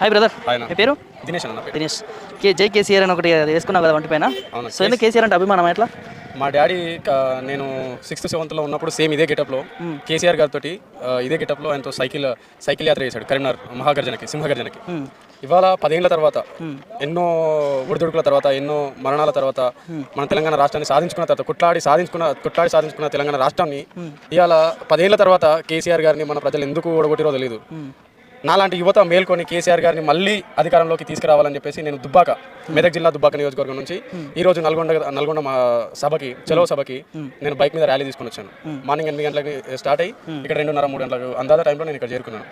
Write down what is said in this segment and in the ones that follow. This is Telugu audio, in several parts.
హాయ్ బ్రదర్, హాయ్ మీ పేరు? దినేష్ అన్న పేరు. దినేష్. జై కేసీఆర్ అని ఒకటి వేసుకున్నావు కదా వంటి పైన. అవును. సో ఎందుకు కేసీఆర్ అంటే అభిమానం ఎట్లా? మా డాడీ నేను 6th 7th ఉన్నప్పుడు సేమ్ ఇదే గెటప్లో కేసీఆర్ గారితో ఇదే గెటప్లో ఆయనతో సైకిల్ యాత్ర చేశాడు కరీంనగర్ మహాగర్జనకి, సింహగర్జనకి. ఇవాళ 10 ఏళ్ల తర్వాత, ఎన్నో ఒడిదుడుకుల తర్వాత, ఎన్నో మరణాల తర్వాత మన తెలంగాణ రాష్ట్రాన్ని సాధించుకున్న తర్వాత, కొట్లాడి సాధించుకున్న తెలంగాణ రాష్ట్రాన్ని ఇవాళ 10 ఏళ్ల తర్వాత కేసీఆర్ గారిని మన ప్రజలు ఎందుకు ఓడగొట్టిరో తెలియదు. నాలాంటి యువత మేల్కొని కేసీఆర్ గారిని మళ్ళీ అధికారంలోకి తీసుకురావాలని చెప్పేసి నేను మెదక్ జిల్లా దుబ్బాక నియోజకవర్గం నుంచి ఈరోజు నల్గొండ మా సభకి, చలో సభకి నేను బైక్ మీద ర్యాలీ తీసుకుని వచ్చాను. మార్నింగ్ 8 గంటలకి స్టార్ట్ అయ్యి ఇక్కడ 2:30-3 గంటలకు అందాజ టైంలో నేను ఇక్కడ చేరుకున్నాను.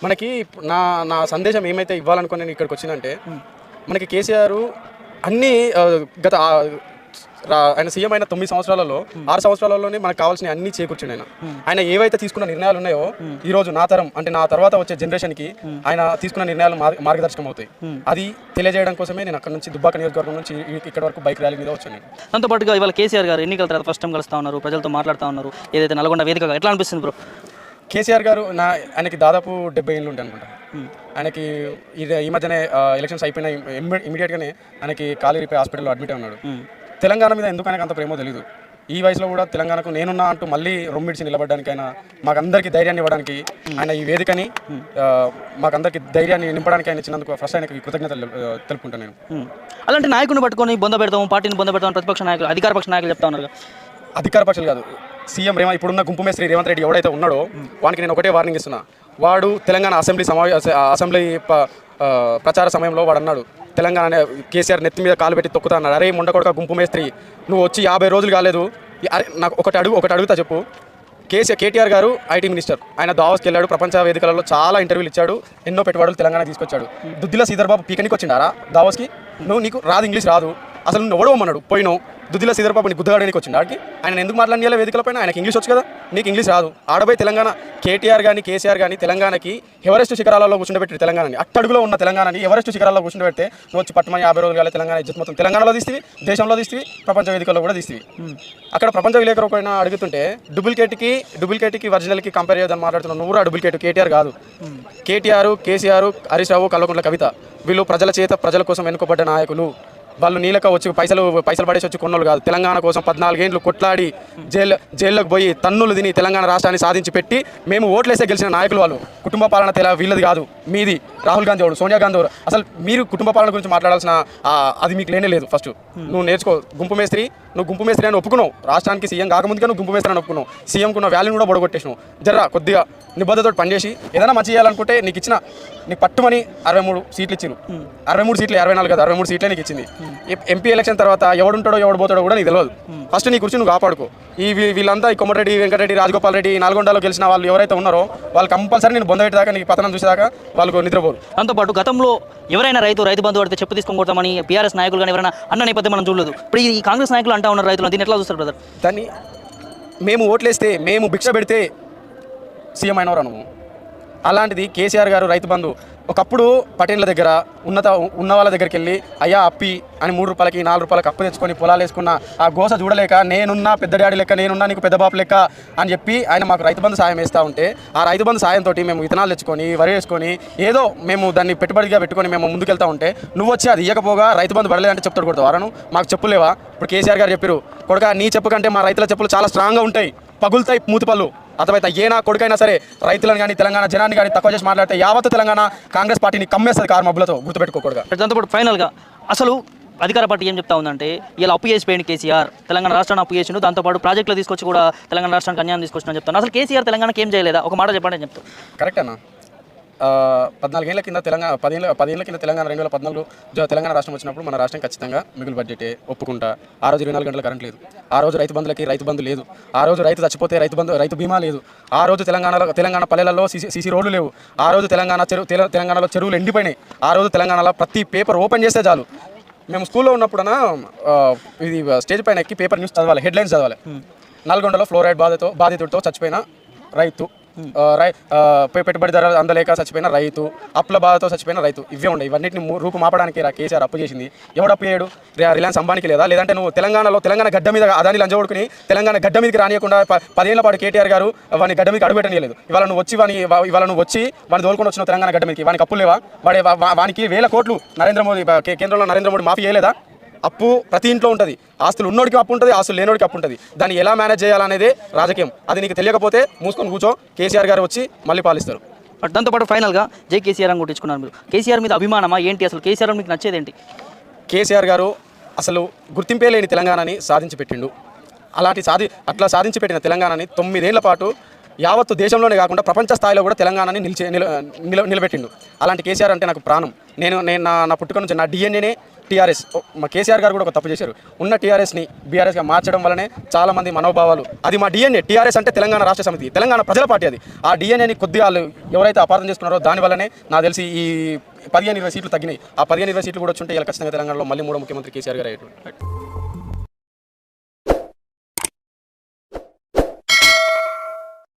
మనకి నా సందేశం ఏమైతే ఇవ్వాలనుకుని నేను ఇక్కడికి వచ్చిందంటే, మనకి కేసీఆర్ అన్నీ ఆయన సీఎం అయిన 9 సంవత్సరాలలో 6 సంవత్సరాలలోనే మనకు కావాల్సిన అన్ని చేకూర్చిండు. ఆయన ఏవైతే తీసుకున్న నిర్ణయాలు ఉన్నాయో ఈ రోజు నా తరం అంటే నా తర్వాత వచ్చే జనరేషన్కి ఆయన తీసుకున్న నిర్ణయాలు మార్గదర్శకం అవుతాయి. అది తెలియజేయడం కోసమే నేను అక్కడ నుంచి దుబ్బాక నియోజకవర్గం నుంచి ఇక్కడ వరకు బైక్ ర్యాలీ మీద వచ్చాను. దాంతో పాటుగా ఇవాళ కేసీఆర్ గారు ఎన్నికల తర్వాత ఫస్ట్ టైం కలుస్తూ ఉన్నారు, ప్రజలతో మాట్లాడుతూ ఉన్నారు. ఏదైతే నల్గొండ వేదికగా ఎట్లా అనిపిస్తుంది బ్రో? కేసీఆర్ గారు ఆయనకి దాదాపు 70 ఏళ్ళు ఉంటాయి అనుకుంటా. ఆయనకి ఈ మధ్యనే ఎలక్షన్స్ అయిపోయిన ఇమీడియట్గానే ఆయనకి కాలేరీపై హాస్పిటల్లో అడ్మిట్ ఉన్నాడు. తెలంగాణ మీద ఎందుకు ఆయనకు అంత ప్రేమో తెలియదు. ఈ వయసులో కూడా తెలంగాణకు నేనున్నా అంటూ మళ్ళీ రొమ్మిడిచి నిలబడడానికి, ఆయన మాకందరికీ ధైర్యాన్ని ఇవ్వడానికి, ఆయన ఈ వేదికని మాకందరికీ ధైర్యాన్ని నింపడానికి ఆయన ఇచ్చినందుకు ఫస్ట్ ఆయనకి కృతజ్ఞతలు తెలుపుకుంటాను నేను. అలాంటి నాయకుని పట్టుకొని బొంద పెడతాం, పార్టీని బొంద పెడతాం ప్రతిపక్ష నాయకులు, అధికార పక్ష నాయకులు చెప్తా ఉన్నారు. అధికార పక్షాలు కాదు, సీఎం ఇప్పుడున్న గుంపు మేస్త్రి రేవంత్ రెడ్డి ఎవడైతే ఉన్నాడో వానికి నేను ఒకటే వార్నింగ్ ఇస్తున్నా. వాడు తెలంగాణ అసెంబ్లీ ప్రచార సమయంలో వాడు అన్నాడు, తెలంగాణ కేసీఆర్ నెత్తి మీద కాలు పెట్టి తొక్కుతా అన్నాడు. అరే ముండకొడక గుంపు మేస్త్రి, నువ్వు వచ్చి 50 రోజులు కాలేదు. అరే నాకు ఒకటి అడుగుతా చెప్పు. కేటీఆర్ గారు ఐటీ మినిస్టర్, ఆయన దావోస్కి వెళ్ళాడు, ప్రపంచ వేదికలలో చాలా ఇంటర్వ్యూలు ఇచ్చాడు, ఎన్నో పెట్టుబడులు తెలంగాణ తీసుకొచ్చాడు. దుద్దిల శ్రీధర్ బాబు పీకనికి వచ్చిండారా దావోస్కి? నీకు రాదు, ఇంగ్లీష్ రాదు, అసలు నువ్వు ఎవడవమన్నాడు పోయినావు. దుద్దిల శ్రీధర్ బాబు నీకు గుద్దగాడానికి వచ్చింది. ఆడికి ఆయన ఎందుకు మాట్లాడియాలి వేదికల పైన? ఆయనకి ఇంగ్లీష్ వచ్చు కదా, నీకు ఇంగ్లీష్ రాదు. ఆడపోయి తెలంగాణ కేటీఆర్ కానీ కేసీఆర్ కానీ తెలంగాణకి ఎవరెస్ట్ శిఖరాలలో కూర్చుండబెట్టి తెలంగాణని, అట్టడుగులో ఉన్న తెలంగాణని ఎవరెస్ట్ శిఖరాల్లో కూర్చుండబెడితే నువ్వు వచ్చి పట్టమని 50 రోజులు కాలే తెలంగాణ ఇజ్జత్ మొత్తం తెలంగాణలో తీస్తేవి, దేశంలో తీస్తేవి, ప్రపంచ వేదికల్లో కూడా తీస్తేవి. అక్కడ ప్రపంచ విలేకరు పైన అడుగుతుంటే డూప్లికేట్కి ఒరిజినల్కి కంపేర్ చేయదని మాట్లాడుతున్నావు. నువ్వు డూప్లికేట్, కేటీఆర్ కాదు. కేటీఆర్, కేసీఆర్, హరీష్ రావు, కల్వకుంట్ల కవిత, వీళ్ళు ప్రజల చేత ప్రజల కోసం ఎన్నుకోబడ్డ నాయకులు. వాళ్ళు నీళ్ళక వచ్చి పైసలు పడేసి వచ్చి కొన్నోళ్ళు కాదు. తెలంగాణ కోసం 14 ఏళ్ళు కొట్లాడి జైల్లోకి పోయి తన్నులు తిని తెలంగాణ రాష్ట్రాన్ని సాధించి పెట్టి మేము ఓట్లేసే గెలిచిన నాయకులు వాళ్ళు. కుటుంబ పాలన వీళ్ళది కాదు, మీది. రాహుల్ గాంధీ వాడు, సోనియా గాంధీ వాడు. అసలు మీరు కుటుంబ పాలన గురించి మాట్లాడాల్సిన అది మీకు లేనే లేదు. ఫస్ట్ నువ్వు నేర్చుకో. నువ్వు గుంపు మేస్త్రి అని ఒప్పుకున్నావు. రాష్ట్రానికి సీఎం కాకముందుగా నువ్వు గుంపు మేస్త్రి అని ఒప్పుకున్నావు. సీఎంకు ఉన్న వాల్యూని కూడా బొడగొట్టేసినావు. జర్రా కొద్దిగా నిబద్ధతతో పనిచేసి ఏదైనా మంచి చేయాలనుకుంటే నీకు పట్టుమని 63 సీట్లు ఇచ్చింది. 63 సీట్లు 24 కదా, 63 సీట్లే నీకు ఇచ్చింది. ఎంపీ ఎలక్షన్ తర్వాత ఎవడుంటాడో ఎవడు పోతాడో కూడా నీకు తెలియదు. ఫస్ట్ నీ గురించి నువ్వు కాపాడుకో. వీళ్ళంతా ఈ కొమ్మరెడ్డి, వెంకటరెడ్డి, రాజగోపాల్ రెడ్డి, నల్గొండలో గెలిచిన వాళ్ళు ఎవరైతే ఉన్నారో వాళ్ళు కంపల్సరీ నేను బొందపెట్టేదాకా, నీకు పతనం చూసేదాకా వాళ్ళకు నిద్రపోరు. దాంతోపాటు గతంలో ఎవరైనా రైతు బంధు పడితే చెప్పు తీసుకొని కొడతామని పీఆర్ఎస్ నాయకులు కానీ ఎవరైనా అన్న నేపథ్యం మనం చూడలేదు. ఇప్పుడు ఈ కాంగ్రెస్ నాయకులు అంటా ఉన్నారు రైతులు, దీన్ని ఎట్లా చూస్తారు బ్రదర్? దాన్ని మేము ఓట్లేస్తే, మేము భిక్ష పెడితే సీఎం అయినవారు నువ్వు. అలాంటిది కేసీఆర్ గారు రైతు బంధు ఒకప్పుడు పటేళ్ల దగ్గర ఉన్న వాళ్ళ దగ్గరికి వెళ్ళి అయ్యా అప్పి అని 3 రూపాయలకి 4 రూపాయలకి అప్పు తెచ్చుకొని పొలాలు వేసుకున్న ఆ గోస చూడలేక, నేనున్నా పెద్ద డాడీ లెక్క, నేనున్నా నీకు పెద్ద బాపు లెక్క అని చెప్పి ఆయన మాకు రైతు బంధు సాయం వేస్తూ ఉంటే, ఆ రైతు బంధు సాయంతో మేము విత్తనాలు తెచ్చుకొని వరి వేసుకొని ఏదో మేము దాన్ని పెట్టుబడిగా పెట్టుకొని మేము ముందుకెళ్తా ఉంటే నువ్వు వచ్చి అది ఇవ్వకపోగా రైతు బంధు పడలేదంటే చెప్తాడు కొడతావు. వారను మాకు చెప్పులేవా? ఇప్పుడు కేసీఆర్ గారు చెప్పారు, కొడుక నీ చెప్పు కంటే మా రైతుల చెప్పులు చాలా స్ట్రాంగ్గా ఉంటాయి, పగులుతాయి మూతిపళ్ళు. అర్థమైతే ఏ నా కొడుకైనా సరే రైతులను కానీ తెలంగాణ జనాన్ని కానీ తక్కువ చేసి మాట్లాడితే యావత్ తెలంగాణ కాంగ్రెస్ పార్టీని కమ్మేస్తుంది కారు మబ్బులతో, గుర్తుపెట్టుకోకూడదు. దాంతోపాటు ఫైనల్గా అసలు అధికార పార్టీ ఏం చెప్తా ఉందంటే, ఇలా అప్పు చేసిపోయింది కేసీఆర్, తెలంగాణ రాష్ట్రాన్ని అప్పు చేసిండు, దాంతోపాటు ప్రాజెక్టులు తీసుకొచ్చి కూడా తెలంగాణ రాష్ట్రానికి అన్యాయం తీసుకొచ్చిన చెప్తాను. అసలు కేసీఆర్ తెలంగాణకి ఏం చేయలేదా? ఒక మాట చెప్పండి అని చెప్తాను. కరెక్ట్ అన్న. 14 ఏళ్ల కింద తెలంగాణ 10 ఏళ్ల కింద తెలంగాణ 2014 తెలంగాణ రాష్ట్రం వచ్చినప్పుడు మన రాష్ట్రం ఖచ్చితంగా మిగులు బడ్జెటే ఒప్పుకుంటా. ఆ రోజు 24 గంటల కరెంట్ లేదు. ఆ రోజు రైతు బంధు లేదు. ఆ రోజు రైతు చచ్చిపోతే రైతు బీమా లేదు. ఆ రోజు తెలంగాణ పల్లెలలో సీసీ రోడ్లు లేవు. ఆ రోజు తెలంగాణలో చెరువులు ఎండిపోయినాయి. ఆ రోజు తెలంగాణలో ప్రతి పేపర్ ఓపెన్ చేస్తే చాలు. మేము స్కూల్లో ఉన్నప్పుడన ఇది స్టేజ్ పైన ఎక్కి పేపర్ న్యూస్ చదవాలి, హెడ్లైన్స్ చదవాలి. నల్గొండలో ఫ్లోరైడ్ బాధితుడితో చచ్చిపోయిన రైతు పెట్టుబడిదారు అందలేక చచ్చిపోయిన రైతు, అప్పుల బాధతో చచ్చిపోయిన రైతు, ఇవే ఉన్నాయి. ఇవన్నిటిని రూపు మాపడానికి కేసీఆర్ అప్పు చేసింది. ఎవడు అప్పు చేయడు? రిలయన్స్ అంబానీకి లేదా? లేదంటే నువ్వు తెలంగాణ గడ్డ మీద అదాని లంజోడుకుని తెలంగాణ గడ్డ మీదకి రానియకుండా 10 ఏళ్ల పాటు కేటీఆర్ గారు వాని గడ్డ మీదకి అడుగుపెట్టలేదు. ఇవాళ నువ్వు వచ్చి వాడిని దోలుకొని వచ్చిన తెలంగాణ గడ్డ మీదకి వానికి అప్పులు లేవా? వానికి 1000 కోట్లు నరేంద్ర మోదీ కేంద్రంలో నరేంద్ర మోడీ మాఫీ చేయలేదా? అప్పు ప్రతి ఇంట్లో ఉంటుంది. ఆస్తులు ఉన్నోడికి అప్పు ఉంటుంది, ఆస్తులు లేనోడికి అప్పు ఉంటుంది. దాన్ని ఎలా మేనేజ్ చేయాలనేదే రాజకీయం. అది నీకు తెలియకపోతే మూసుకొని కూర్చో, కేసీఆర్ గారు వచ్చి మళ్ళీ పాలిస్తారు. దాంతోపాటు ఫైనల్గా జై కేసీఆర్ అని కొట్టించుకున్నారు మీరు. కేసీఆర్ మీద అభిమానమా ఏంటి? అసలు కేసీఆర్ మీకు నచ్చేది ఏంటి? కేసీఆర్ గారు అసలు గుర్తింపే లేని తెలంగాణని సాధించి పెట్టిండు. అట్లా సాధించి పెట్టిన తెలంగాణని 9 ఏళ్ల పాటు యావత్తు దేశంలోనే కాకుండా ప్రపంచ స్థాయిలో కూడా తెలంగాణని నిలబెట్టిండు. అలాంటి కేసీఆర్ అంటే నాకు ప్రాణం. నేను నా పుట్టుక నుంచి నా డిఎన్ఏనే టీఆర్ఎస్. మా కేసీఆర్ గారు కూడా ఒక తప్పు చేశారు. ఉన్న టీఆర్ఎస్ని బీఆర్ఎస్గా మార్చడం వల్లనే చాలామంది మనోభావాలు, అది మా డిఎన్ఏ. టీఆర్ఎస్ అంటే తెలంగాణ రాష్ట్ర సమితి, తెలంగాణ ప్రజల పార్టీ. అది ఆ డిఎన్ఏని కొద్దిగా ఎవరైతే అపార్థం చేసుకున్నారో దానివల్లనే నాకు తెలిసి ఈ 15-20 సీట్లు తగ్గినాయి. ఆ 15-20 సీట్లు కూడా వచ్చుంటే ఇలా ఖచ్చితంగా తెలంగాణలో మళ్ళీ 3వ ముఖ్యమంత్రి కేసీఆర్ గారు అయ్యేటువంటి.